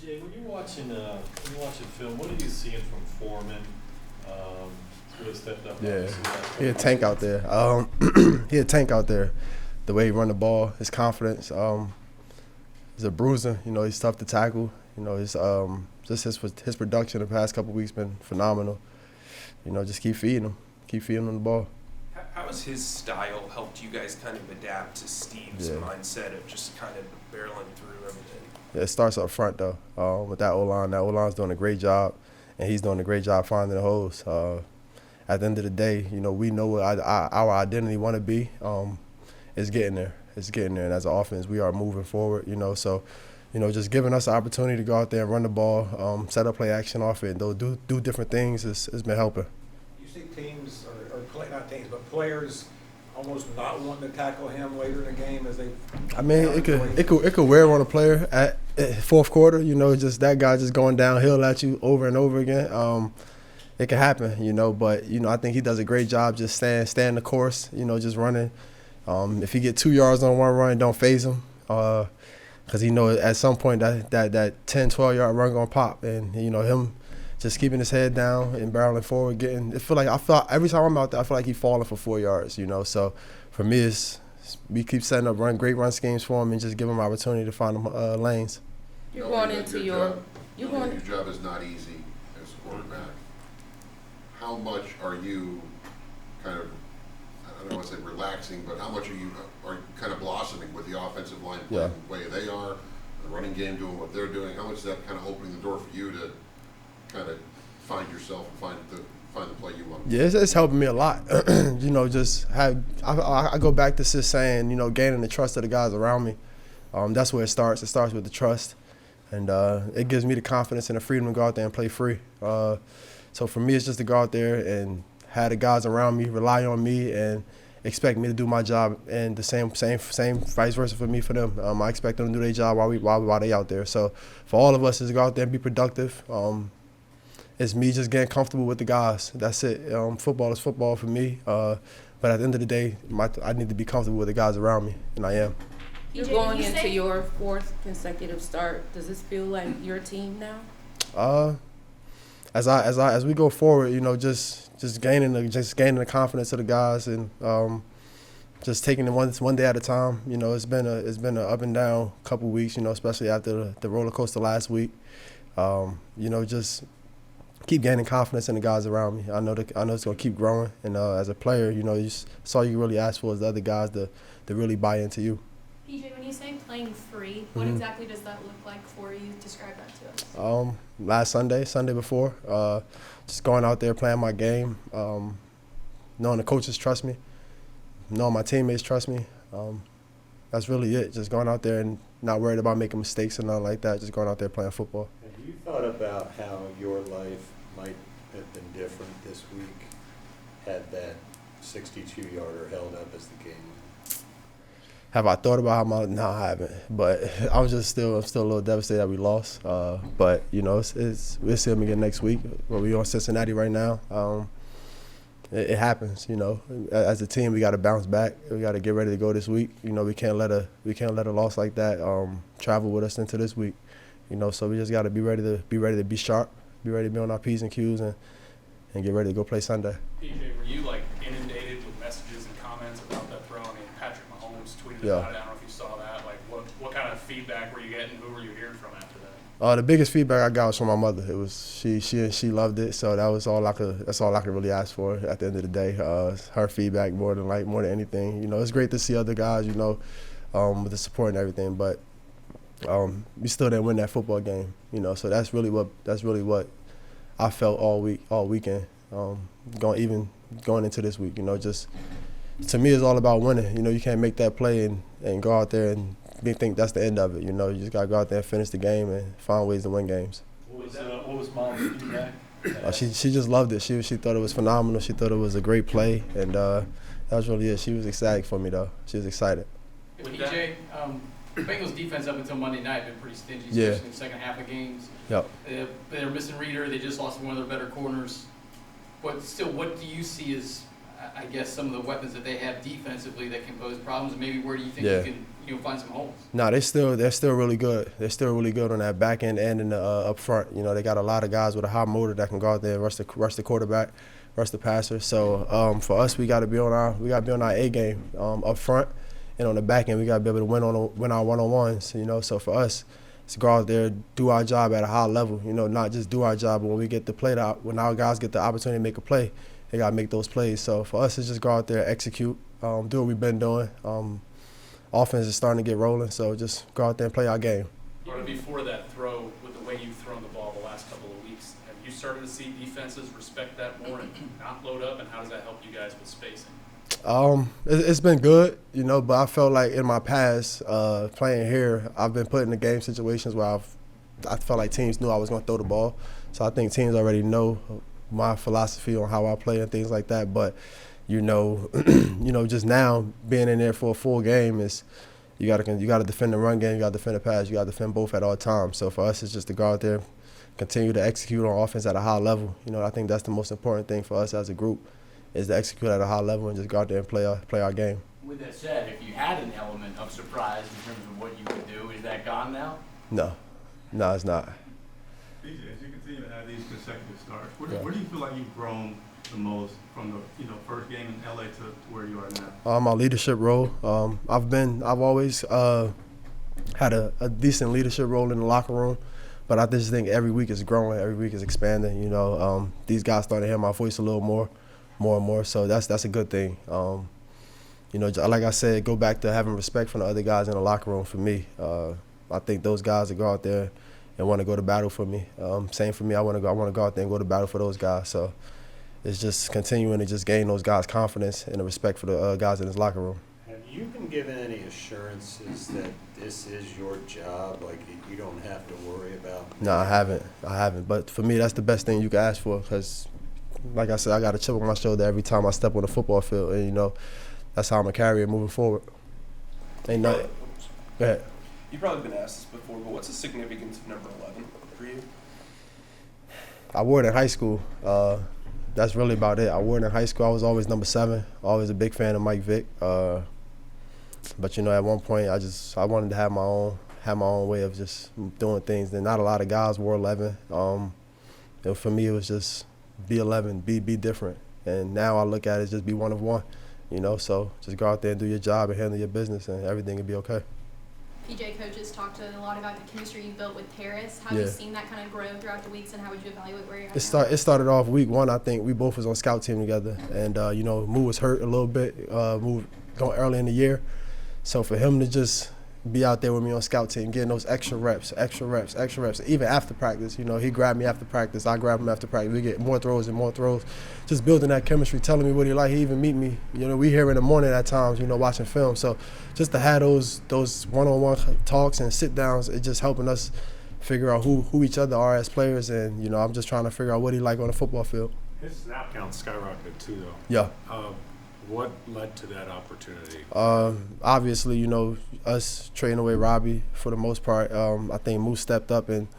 PJ, when you're watching film, what are you seeing from Foreman? Who has stepped up? Yeah, obviously, the last couple he a tank out seasons. there. He a tank out there. The way he run the ball, his confidence. He's a bruiser. You know, he's tough to tackle. You know, just his production the past couple weeks been phenomenal. You know, just keep feeding him the ball. How has his style helped you guys kind of adapt to Steve's mindset of just kind of barreling through everything? Yeah, it starts up front though. With that O-line, doing a great job, and he's doing a great job finding the holes. At the end of the day, you know, we know what our identity want to be. It's getting there. And as an offense, we are moving forward. You know, so, you know, just giving us the opportunity to go out there and run the ball, set up play action off it, and do different things has been helping. You see teams, or not teams, but players almost not wanting to tackle him later in the game as they. I mean, it could wear on a player at fourth quarter. You know, just that guy just going downhill at you over and over again. It can happen, you know, but you know, I think he does a great job just staying the course. You know, just running. If he get 2 yards on one run, don't phase him, because he know at some point that 10, 12 yard run gonna pop, and you know him just keeping his head down and barreling forward, I feel every time I'm out there, I feel like he's falling for 4 yards, you know. So for me, we keep setting up great run schemes for him and just give him opportunity to find them lanes. You're going into your job is not easy as a quarterback. How much are you kind of, I don't want to say relaxing, but how much are you kind of blossoming with the offensive line playing the way they are, the running game doing what they're doing? How much is that kind of opening the door for you to kind of find yourself and find the play you want? Yeah, it's helping me a lot. You know, I go back to just saying, you know, gaining the trust of the guys around me. That's where it starts. It starts with the trust, and it gives me the confidence and the freedom to go out there and play free. So for me, it's just to go out there and have the guys around me rely on me and expect me to do my job, and the same vice versa for me for them. I expect them to do their job while they out there. So for all of us is to go out there and be productive. It's me just getting comfortable with the guys. That's it. Football is football for me. But at the end of the day, I need to be comfortable with the guys around me, and I am. You're going into your fourth consecutive start. Does this feel like your team now? As we go forward, you know, just gaining the confidence of the guys, and just taking it one day at a time. You know, it's been an up and down couple weeks. You know, especially after the roller coaster last week. You know, just keep gaining confidence in the guys around me. I know it's gonna keep growing, and as a player, you know, that's all you really ask for is the other guys to really buy into you. PJ, when you say playing free, what exactly does that look like for you? Describe that to us. Last Sunday before, just going out there playing my game, knowing the coaches trust me, knowing my teammates trust me. That's really it. Just going out there and not worried about making mistakes and nothing like that. Just going out there playing football. Have you thought about how your life might have been different this week had that 62-yarder held up as the game? Have I thought about No, I haven't. But I'm still a little devastated that we lost. But you know, we'll see them again next week. We're on Cincinnati right now. It happens. You know, as a team, we got to bounce back. We got to get ready to go this week. You know, we can't let a loss like that travel with us into this week. You know, so we just got to be ready to be sharp, be ready to be on our P's and Q's, and get ready to go play Sunday. PJ, were you like inundated with messages and comments about that throw? I mean, Patrick Mahomes tweeted about it. I don't know if you saw that. Like, what kind of feedback were you getting? Who were you hearing from after that? The biggest feedback I got was from my mother. It was she loved it, so that's all I could really ask for at the end of the day. Her feedback more than anything. You know, it's great to see other guys, you know, with the support and everything, but we still didn't win that football game. You know, so that's really what I felt all weekend. Going into this week, you know, just to me it's all about winning. You know, you can't make that play and go out there and think that's the end of it. You know, you just gotta go out there and finish the game and find ways to win games. What was Mom's feedback? She just loved it. She thought it was phenomenal. She thought it was a great play, and that was really it. She was ecstatic for me though. She was excited. PJ, Bengals defense up until Monday night been pretty stingy, especially in the second half of games. Yep. They're missing Reader. They just lost one of their better corners. But still, what do you see as I guess, some of the weapons that they have defensively that can pose problems? Maybe where do you think Yeah. you can find some holes? No, they're still really good. They're still really good on that back end and in the up front. You know, they got a lot of guys with a high motor that can go out there and rush the quarterback, rush the passer. So for us, we got to be on our A game up front, and on the back end, we got to be able to win our one-on-ones. You know, so for us, it's to go out there, do our job at a high level. You know, not just do our job, but when we get the play out, when our guys get the opportunity to make a play, they got to make those plays. So for us, it's just go out there, execute, do what we've been doing. Offense is starting to get rolling, so just go out there and play our game. Even before that throw, with the way you've thrown the ball the last couple of weeks, have you started to see defenses respect that more and not load up, and how does that help you guys with spacing? It's been good, you know, but I felt like in my past playing here, I've been put in the game situations where I felt like teams knew I was going to throw the ball. So I think teams already know my philosophy on how I play and things like that. But you know, just now being in there for a full game is you got to defend the run game, you got to defend the pass, you got to defend both at all times. So for us, it's just to go out there, continue to execute on offense at a high level. You know, I think that's the most important thing for us as a group, is to execute at a high level and just go out there and play our game. With that said, if you had an element of surprise in terms of what you could do, is that gone now? No, it's not. PJ, as you continue to have these consecutive starts, where do you feel like you've grown the most from the first game in LA to where you are now? My leadership role. I've always had a decent leadership role in the locker room, but I just think every week is growing, every week is expanding. You know, these guys starting to hear my voice a little more and more. So that's a good thing. You know, like I said, go back to having respect for the other guys in the locker room. For me, I think those guys that go out there and want to go to battle for me. Same for me. I want to go out there and go to battle for those guys. So it's just continuing to just gain those guys' confidence and the respect for the guys in his locker room. Have you been given any assurances that this is your job, like you don't have to worry about? No, I haven't. But for me, that's the best thing you can ask for, because, like I said, I got a chip on my shoulder every time I step on the football field, and you know, that's how I'm gonna carry it moving forward. Ain't nothing. Go ahead. You've probably been asked this before, but what's the significance of number 11 for you? I wore it in high school. That's really about it. I wore it in high school. I was always number 7. Always a big fan of Mike Vick. But you know, at one point, I wanted to have my own way of just doing things. And not a lot of guys wore 11. For me, it was just be 11, be different. And now I look at it as just be one of one. You know, so just go out there and do your job and handle your business, and everything will be okay. PJ, coaches talked a lot about the chemistry you built with Terrace. How have you seen that kind of grow throughout the weeks, and how would you evaluate where you're at now? It started off week 1. I think we both was on scout team together, and you know, Moo was hurt a little bit, going early in the year. So for him to just be out there with me on scout team, getting those extra reps, even after practice. You know, he grabbed me after practice, I grabbed him after practice. We get more throws and more throws. Just building that chemistry, telling me what he like. He even meet me. You know, we here in the morning at times, you know, watching film. So just to have those one-on-one talks and sit-downs, it's just helping us figure out who each other are as players. And, you know, I'm just trying to figure out what he like on the football field. His snap count skyrocketed too, though. Yeah. What led to that opportunity? Obviously, you know, us trading away Robbie for the most part. I think Moose stepped up and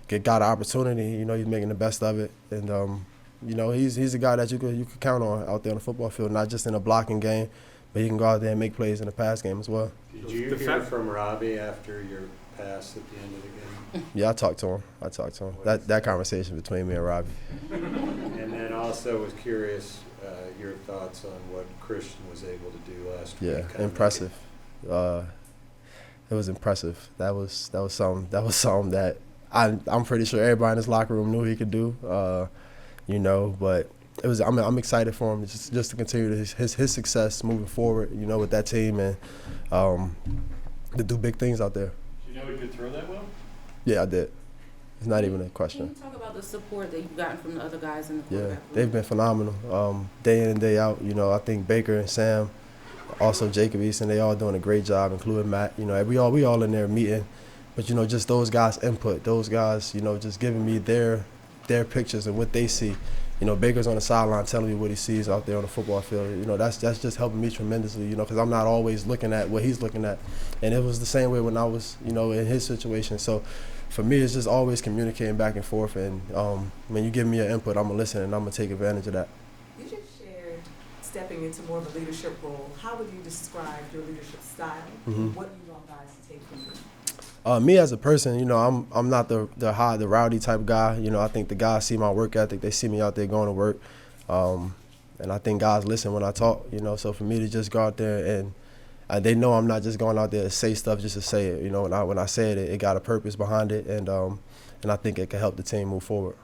got an opportunity. You know, he's making the best of it, and you know, he's a guy that you could count on out there on the football field, not just in a blocking game, but he can go out there and make plays in the pass game as well. Did you hear from Robbie after your pass at the end of the game? Yeah, I talked to him. That conversation between me and Robbie. And then also was curious your thoughts on what Christian was able to do last week. Yeah, impressive. It was impressive. That was something that I'm pretty sure everybody in this locker room knew he could do. You know, but it was. I'm excited for him just to continue his success moving forward. You know, with that team, and to do big things out there. Did you know he could throw that well? Yeah, I did. It's not even a question. Can you talk about the support that you've gotten from the other guys in the quarterback room? They've been phenomenal. Day in and day out. You know, I think Baker and Sam, also Jacob Easton, they all doing a great job, including Matt. You know, we all in there meeting, but you know, just those guys' input, those guys, you know, just giving me their pictures and what they see. You know, Baker's on the sideline telling me what he sees out there on the football field. You know, that's just helping me tremendously, you know, because I'm not always looking at what he's looking at. And it was the same way when I was, you know, in his situation. So for me, it's just always communicating back and forth. And when you give me your input, I'm going to listen and I'm going to take advantage of that. You just shared stepping into more of a leadership role, how would you describe your leadership style? Mhm. What do you want guys to take from you? Me as a person, you know, I'm not the rowdy type guy. You know, I think the guys see my work ethic. They see me out there going to work, and I think guys listen when I talk. You know, so for me to just go out there and they know I'm not just going out there to say stuff just to say it. You know, when I say it, it got a purpose behind it, and I think it can help the team move forward.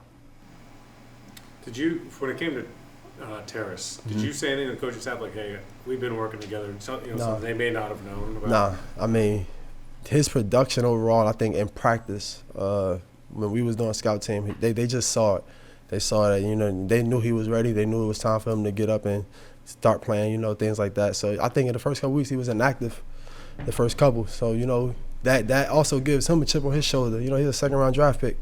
Did you, when it came to Terrace, did you say anything to the coaching staff like, "Hey, we've been working together," and something they may not have known about? Nah, I mean, his production overall, I think in practice, when we was doing scout team, they just saw it. They saw that, you know, they knew he was ready. They knew it was time for him to get up and start playing, you know, things like that. So I think in the first couple weeks he was inactive, the first couple. So, you know, that also gives him a chip on his shoulder. You know, he's a second-round draft pick.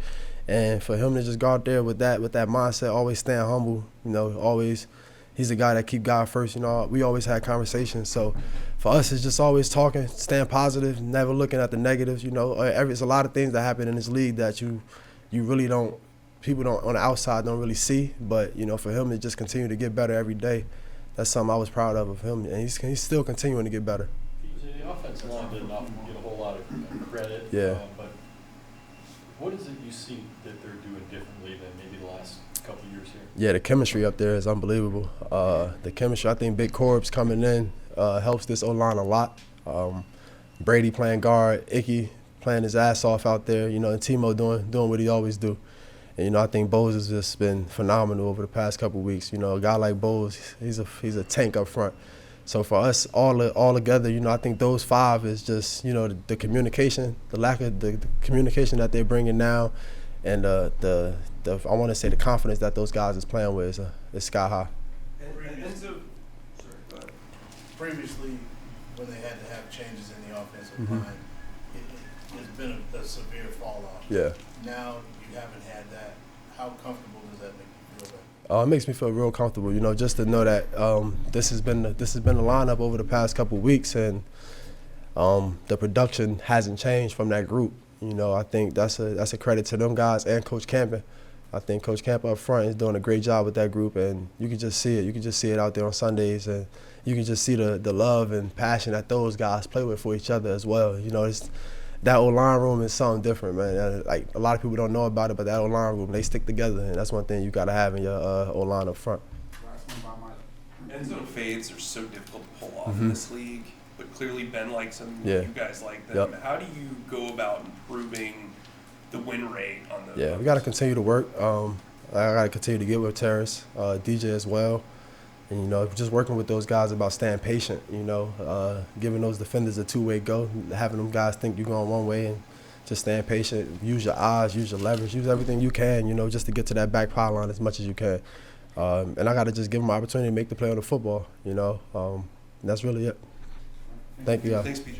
And for him to just go out there with that mindset, always staying humble, you know, always, he's a guy that keep God first. You know, we always had conversations. So for us, it's just always talking, staying positive, never looking at the negatives. You know, there's a lot of things that happen in this league that you really don't, people don't on the outside don't really see. But you know, for him to just continue to get better every day, that's something I was proud of him, and he's still continuing to get better. The offensive line did not get a whole lot of credit. Yeah. But what is it you see that they're doing differently than maybe the last couple of years here? Yeah, the chemistry up there is unbelievable. The chemistry, I think Big Corbs coming in helps this O-line a lot. Brady playing guard, Icky playing his ass off out there, you know, and Timo doing what he always do. And, you know, I think Bose has just been phenomenal over the past couple of weeks. You know, a guy like Bose, he's a tank up front. So for us all together, you know, I think those five is just, you know, the communication, the lack of the communication that they're bringing now, and I want to say the confidence that those guys is playing with is sky high. Previously, when they had to have changes in the offensive line, it's been a severe fall off. Yeah. Now you haven't had that. How comfortable does that make you feel? It makes me feel real comfortable, you know, just to know that this has been the lineup over the past couple of weeks, and the production hasn't changed from that group. You know, I think that's a credit to them guys and Coach Campen. I think Coach Campen up front is doing a great job with that group, and you can just see it. You can just see it out there on Sundays, and you can just see the love and passion that those guys play with for each other as well. You know, that O-line room is something different, man. Like, a lot of people don't know about it, but that O-line room, they stick together, and that's one thing you got to have in your O-line up front. End zone fades are so difficult to pull off in this league, but clearly Ben likes them. Yeah. You guys like them. Yep. How do you go about improving the win rate on those? Yeah, we got to continue to work. I got to continue to get with Terrace, DJ as well. And, you know, just working with those guys about staying patient, you know, giving those defenders a two-way go, having them guys think you're going one way, and just staying patient. Use your eyes, use your leverage, use everything you can, you know, just to get to that back pylon as much as you can. And I got to just give them an opportunity to make the play on the football, you know. That's really it. Thank you, guys. Thanks, PJ.